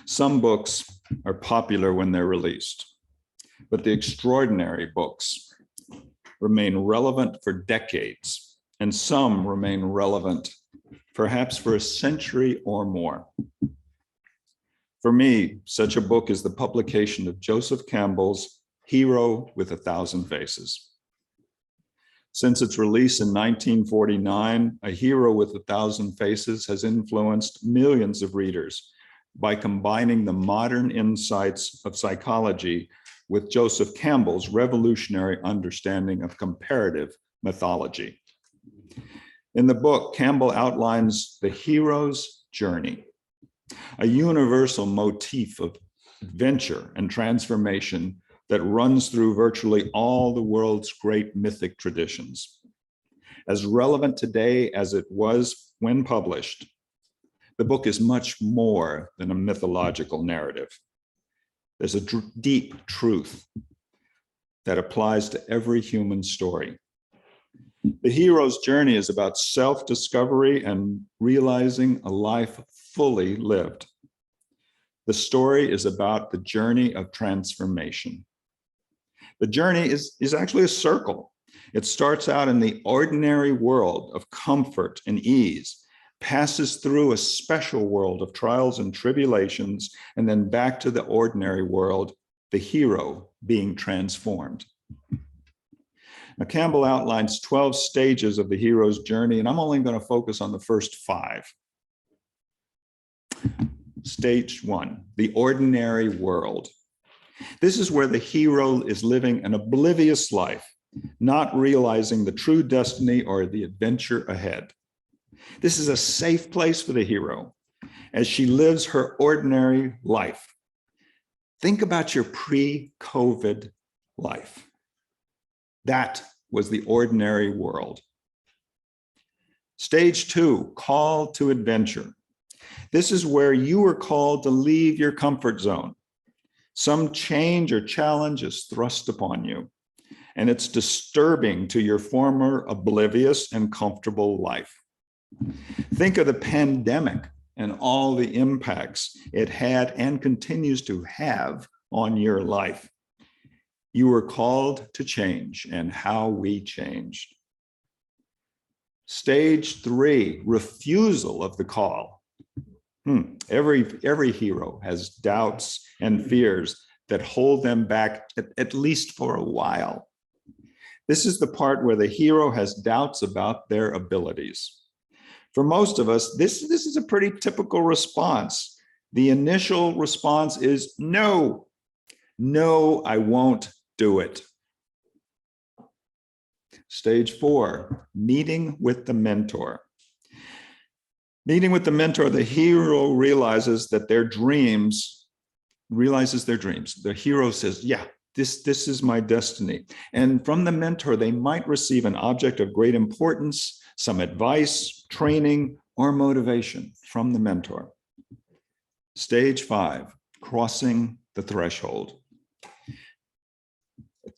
Some books are popular when they're released, but the extraordinary books remain relevant for decades, and some remain relevant perhaps for a century or more. For me, such a book is the publication of Joseph Campbell's Hero with a Thousand Faces. Since its release in 1949, A Hero with a Thousand Faces has influenced millions of readers by combining the modern insights of psychology with Joseph Campbell's revolutionary understanding of comparative mythology. In the book, Campbell outlines the hero's journey, a universal motif of adventure and transformation that runs through virtually all the world's great mythic traditions. As relevant today as it was when published, the book is much more than a mythological narrative. There's a deep truth that applies to every human story. The hero's journey is about self-discovery and realizing a life fully lived. The story is about the journey of transformation. The journey is actually a circle. It starts out in the ordinary world of comfort and ease, passes through a special world of trials and tribulations, and then back to the ordinary world, the hero being transformed. Now, Campbell outlines 12 stages of the hero's journey, and I'm only going to focus on the first 5. Stage 1, the ordinary world. This is where the hero is living an oblivious life, not realizing the true destiny or the adventure ahead. This is a safe place for the hero as she lives her ordinary life. Think about your pre-COVID life. That was the ordinary world. Stage 2, call to adventure. This is where you were called to leave your comfort zone. Some change or challenge is thrust upon you, and it's disturbing to your former oblivious and comfortable life. Think of the pandemic and all the impacts it had and continues to have on your life. You were called to change, and how we changed. Stage 3, refusal of the call. Every hero has doubts and fears that hold them back, at least for a while. This is the part where the hero has doubts about their abilities. For most of us, this is a pretty typical response. The initial response is no, I won't do it. Stage 4, meeting with the mentor. Meeting with the mentor, the hero realizes their dreams. The hero says, yeah, this is my destiny. And from the mentor, they might receive an object of great importance, some advice, training, or motivation from the mentor. Stage 5, crossing the threshold.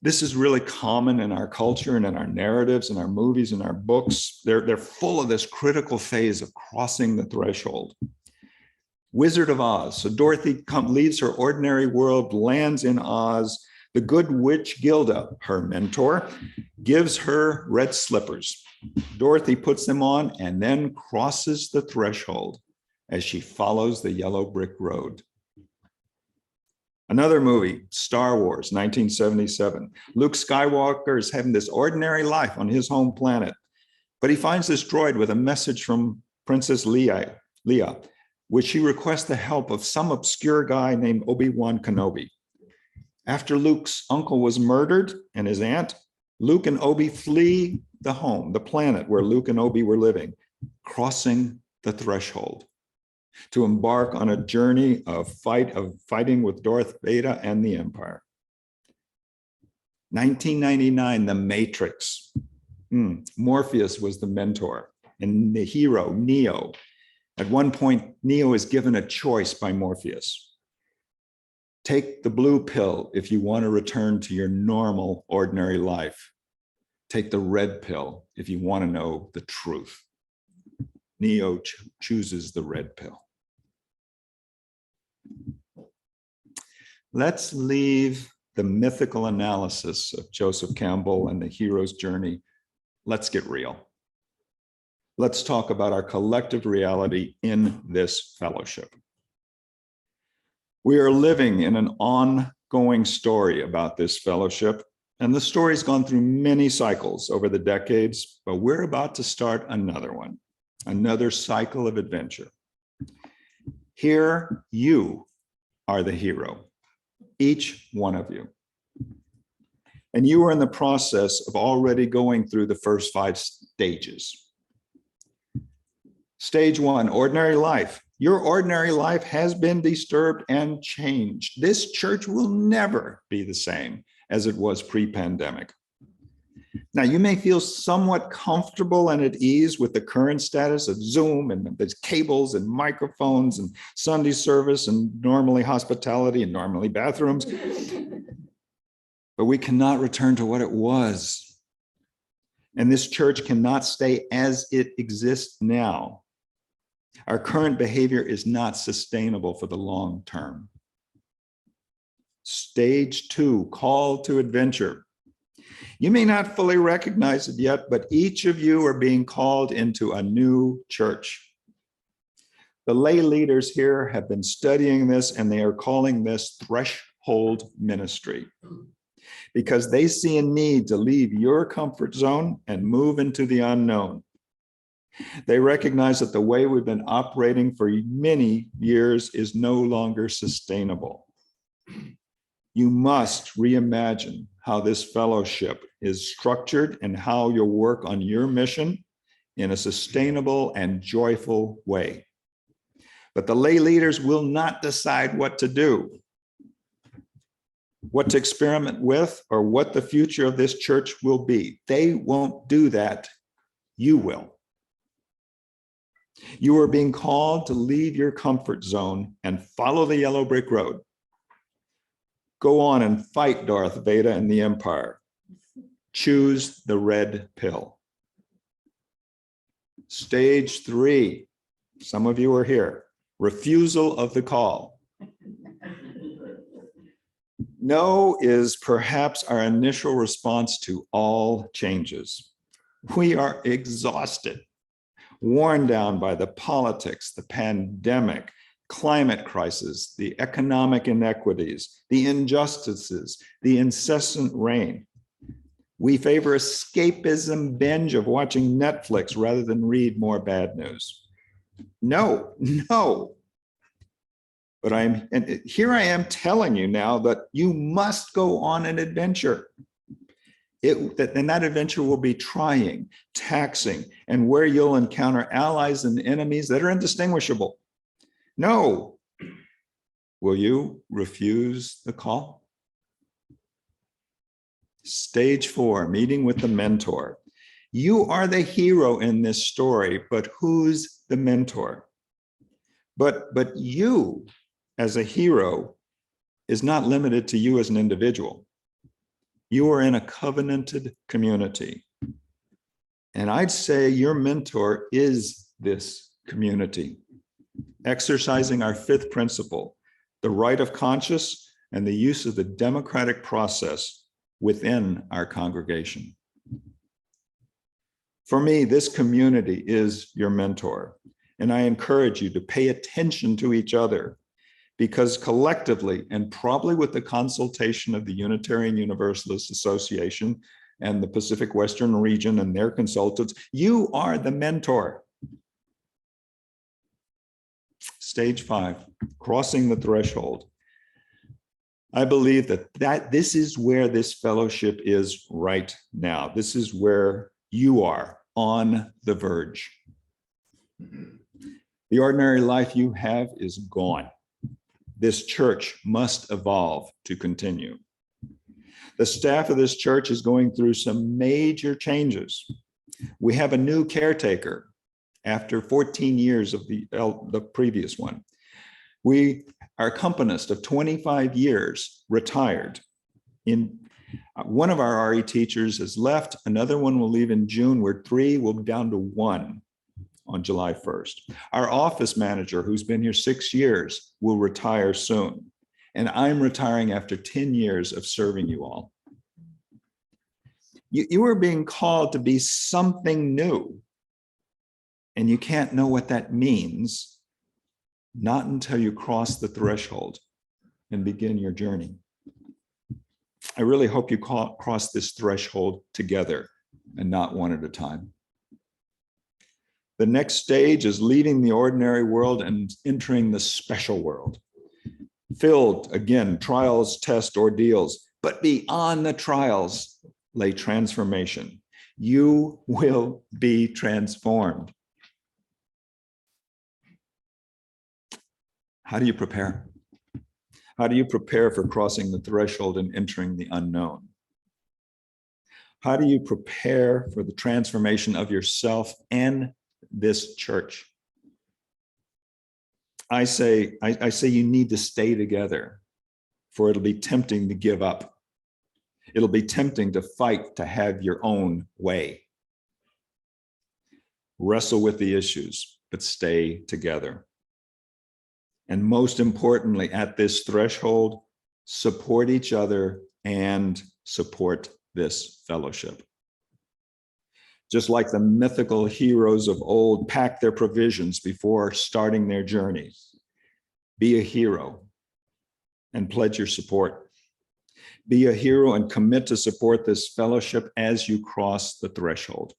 This is really common in our culture and in our narratives, in our movies, in our books. They're full of this critical phase of crossing the threshold. Wizard of Oz. So Dorothy leaves her ordinary world, lands in Oz. The good witch Gilda, her mentor, gives her red slippers. Dorothy puts them on and then crosses the threshold as she follows the yellow brick road. Another movie, Star Wars, 1977. Luke Skywalker is having this ordinary life on his home planet, but he finds this droid with a message from Princess Leia, which she requests the help of some obscure guy named Obi-Wan Kenobi. After Luke's uncle was murdered and his aunt, Luke and Obi flee the home, the planet where Luke and Obi were living, crossing the threshold to embark on a journey of fighting with Darth Vader and the Empire. 1999, The Matrix. Morpheus was the mentor, and the hero, Neo. At one point, Neo is given a choice by Morpheus. Take the blue pill if you want to return to your normal, ordinary life. Take the red pill if you want to know the truth. Neo chooses the red pill. Let's leave the mythical analysis of Joseph Campbell and the hero's journey. Let's get real. Let's talk about our collective reality in this fellowship. We are living in an ongoing story about this fellowship, and the story's gone through many cycles over the decades, but we're about to start another one, another cycle of adventure. Here, you are the hero, each one of you. And you are in the process of already going through the first 5 stages. Stage 1, ordinary life. Your ordinary life has been disturbed and changed. This church will never be the same as it was pre-pandemic. Now, you may feel somewhat comfortable and at ease with the current status of Zoom and there's cables and microphones and Sunday service and normally hospitality and normally bathrooms. But we cannot return to what it was. And this church cannot stay as it exists now. Our current behavior is not sustainable for the long term. Stage 2, call to adventure. You may not fully recognize it yet, but each of you are being called into a new church. The lay leaders here have been studying this, and they are calling this threshold ministry, because they see a need to leave your comfort zone and move into the unknown. They recognize that the way we've been operating for many years is no longer sustainable. You must reimagine how this fellowship is structured and how you'll work on your mission in a sustainable and joyful way. But the lay leaders will not decide what to do, what to experiment with, or what the future of this church will be. They won't do that. You will. You are being called to leave your comfort zone and follow the yellow brick road. Go on and fight Darth Vader and the Empire. Choose the red pill. Stage 3, some of you are here. Refusal of the call. No is perhaps our initial response to all changes. We are exhausted, worn down by the politics, the pandemic, climate crisis, the economic inequities, the injustices, the incessant rain. We favor escapism binge of watching Netflix rather than read more bad news. No. But here I am telling you now that you must go on an adventure. And that adventure will be trying, taxing, and where you'll encounter allies and enemies that are indistinguishable. No. Will you refuse the call? Stage 4, meeting with the mentor. You are the hero in this story, but who's the mentor? But you, as a hero, is not limited to you as an individual. You are in a covenanted community. And I'd say your mentor is this community, exercising our 5th principle, the right of conscience and the use of the democratic process within our congregation. For me, this community is your mentor, and I encourage you to pay attention to each other, because collectively, and probably with the consultation of the Unitarian Universalist Association and the Pacific Western region and their consultants, you are the mentor. Stage 5, crossing the threshold. I believe that this is where this fellowship is right now. This is where you are, on the verge. The ordinary life you have is gone. This church must evolve to continue. The staff of this church is going through some major changes. We have a new caretaker after 14 years of the previous one. Our accompanist of 25 years retired. One of our RE teachers has left, another one will leave in June, where 3 will be down to 1 on July 1st. Our office manager, who's been here 6 years, will retire soon. and I'm retiring after 10 years of serving you all. You are being called to be something new, and you can't know what that means, not until you cross the threshold and begin your journey. I really hope you cross this threshold together and not one at a time. The next stage is leaving the ordinary world and entering the special world. Filled, again, trials, tests, ordeals, but beyond the trials lay transformation. You will be transformed. How do you prepare? How do you prepare for crossing the threshold and entering the unknown? How do you prepare for the transformation of yourself and this church? I say you need to stay together, for it'll be tempting to give up. It'll be tempting to fight to have your own way. Wrestle with the issues, but stay together. And most importantly, at this threshold, support each other and support this fellowship. Just like the mythical heroes of old packed their provisions before starting their journey, be a hero and pledge your support. Be a hero and commit to support this fellowship as you cross the threshold.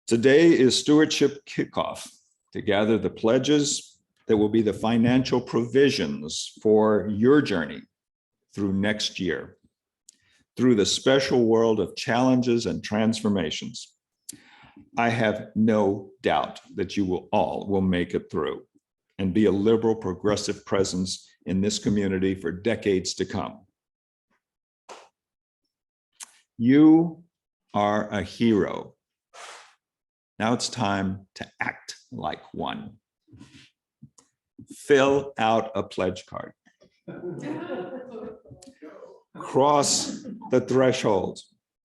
Today is stewardship kickoff to gather the pledges that will be the financial provisions for your journey through next year, through the special world of challenges and transformations. I have no doubt that you will make it through and be a liberal, progressive presence in this community for decades to come. You are a hero. Now it's time to act like one. Fill out a pledge card. Cross the threshold.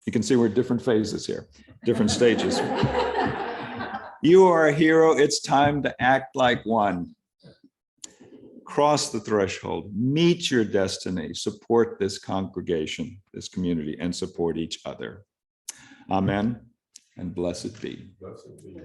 You can see we're different phases here, different stages. You are a hero. It's time to act like one. Cross the threshold, meet your destiny, support this congregation, this community, and support each other. Amen, and blessed be. Blessed be.